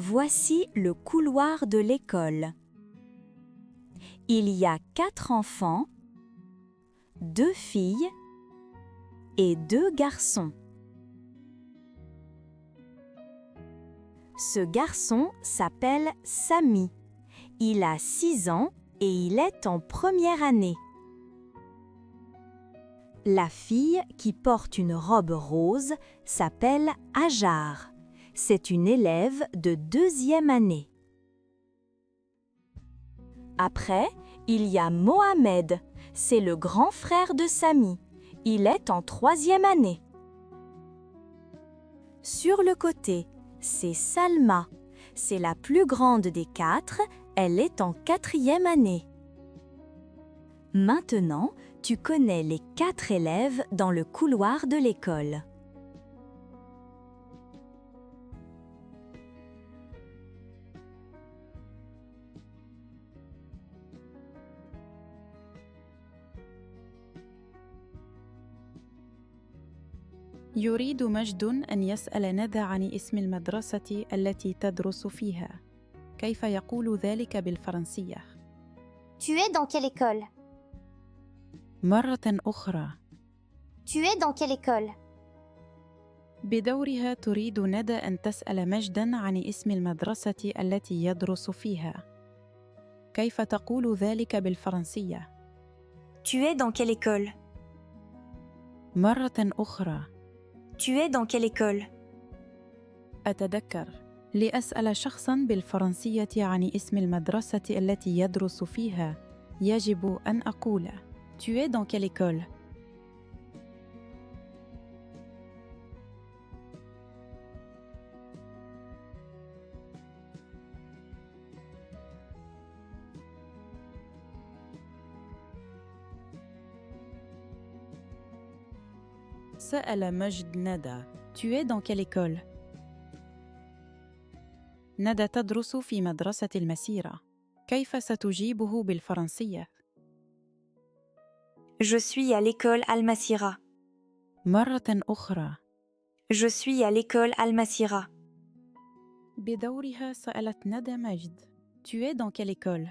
Voici le couloir de l'école. Il y a 4 enfants, 2 filles et 2 garçons. Ce garçon s'appelle Samy. Il a 6 ans et il est en première année. La fille qui porte une robe rose s'appelle Hajar. C'est une élève de 2e année. Après, il y a Mohamed. C'est le grand frère de Samy. Il est en 3e année. Sur le côté, c'est Salma. C'est la plus grande des 4. Elle est en 4e année. Maintenant, tu connais les 4 élèves dans le couloir de l'école. يريد مجد أن يسأل ندى عن اسم المدرسة التي تدرس فيها. كيف يقول ذلك بالفرنسية؟ Tu es dans quelle école? مرة أخرى. Tu es dans quelle école? بدورها تريد ندى أن تسأل مجداً عن اسم المدرسة التي يدرس فيها. كيف تقول ذلك بالفرنسية؟ Tu es dans quelle école? مرة أخرى. Tu es dans quelle école? أتذكر. لأسأل شخصاً بالفرنسية عن اسم المدرسة التي يدرس فيها، يجب أن أقول Tu es dans quelle école? سأل مجد ندى Tu es dans quelle école؟ ندى تدرس في مدرسة المسيرة. كيف ستجيبه بالفرنسية؟ Je suis à l'école Al-Masira. مرة أخرى. Je suis à l'école Al-Masira. بدورها سألت ندى مجد Tu es dans quelle école؟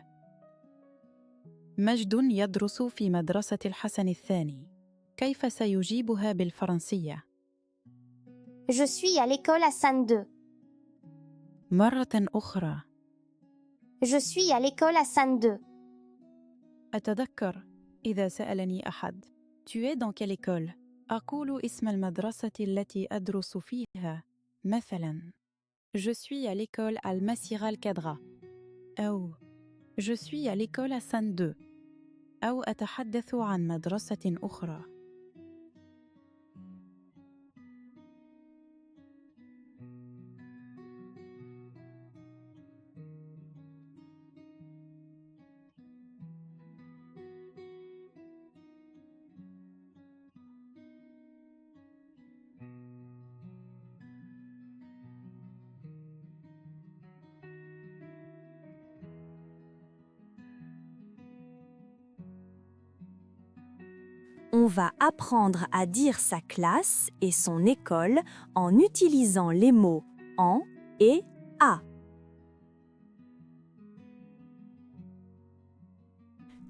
مجد يدرس في مدرسة الحسن الثاني. كيف سيجيبها بالفرنسية؟ Je suis à l'école Hassan II. مرة أخرى. Je suis à l'école Hassan II. أتذكر إذا سألني أحد Tu es dans quelle école؟ أقول اسم المدرسة التي أدرس فيها. مثلاً Je suis à l'école Al-Masira al-Kadra. أو Je suis à l'école Hassan II. أو أتحدث عن مدرسة أخرى. On va apprendre à dire sa classe et son école en utilisant les mots en et à.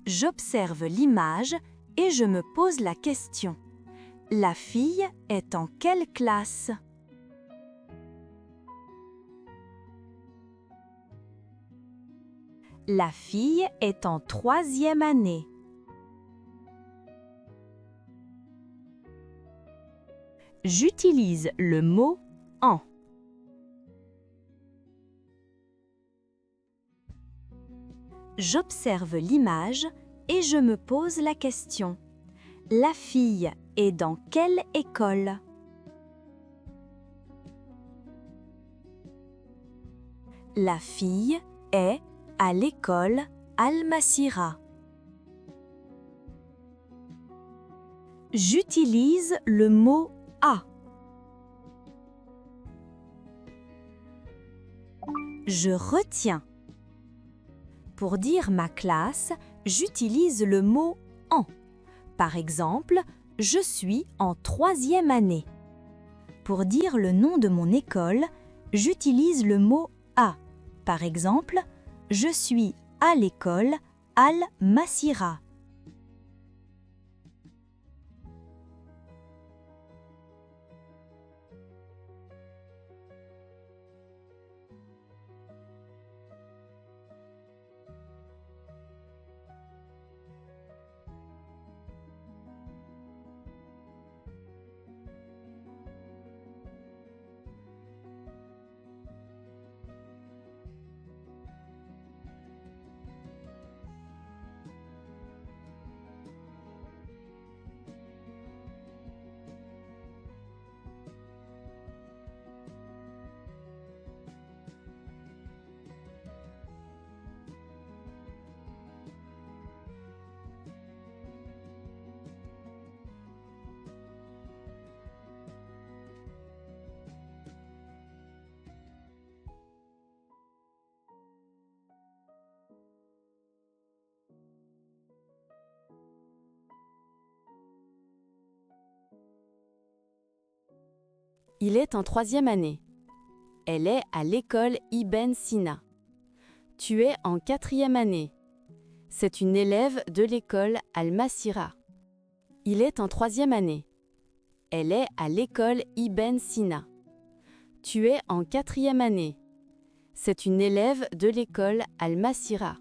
J'observe l'image et je me pose la question. La fille est en quelle classe? La fille est en 3e année. J'utilise le mot en. J'observe l'image et je me pose la question. La fille est dans quelle école? La fille est à l'école Al-Masira. J'utilise le mot à. Je retiens. Pour dire ma classe, j'utilise le mot en. Par exemple, je suis en 3e année. Pour dire le nom de mon école, j'utilise le mot à. Par exemple, je suis à l'école Al-Masira. Il est en 3e année. Elle est à l'école Ibn Sina. Tu es en 4e année. C'est une élève de l'école Al-Masira. Il est en 3e année. Elle est à l'école Ibn Sina. Tu es en 4e année. C'est une élève de l'école Al-Masira.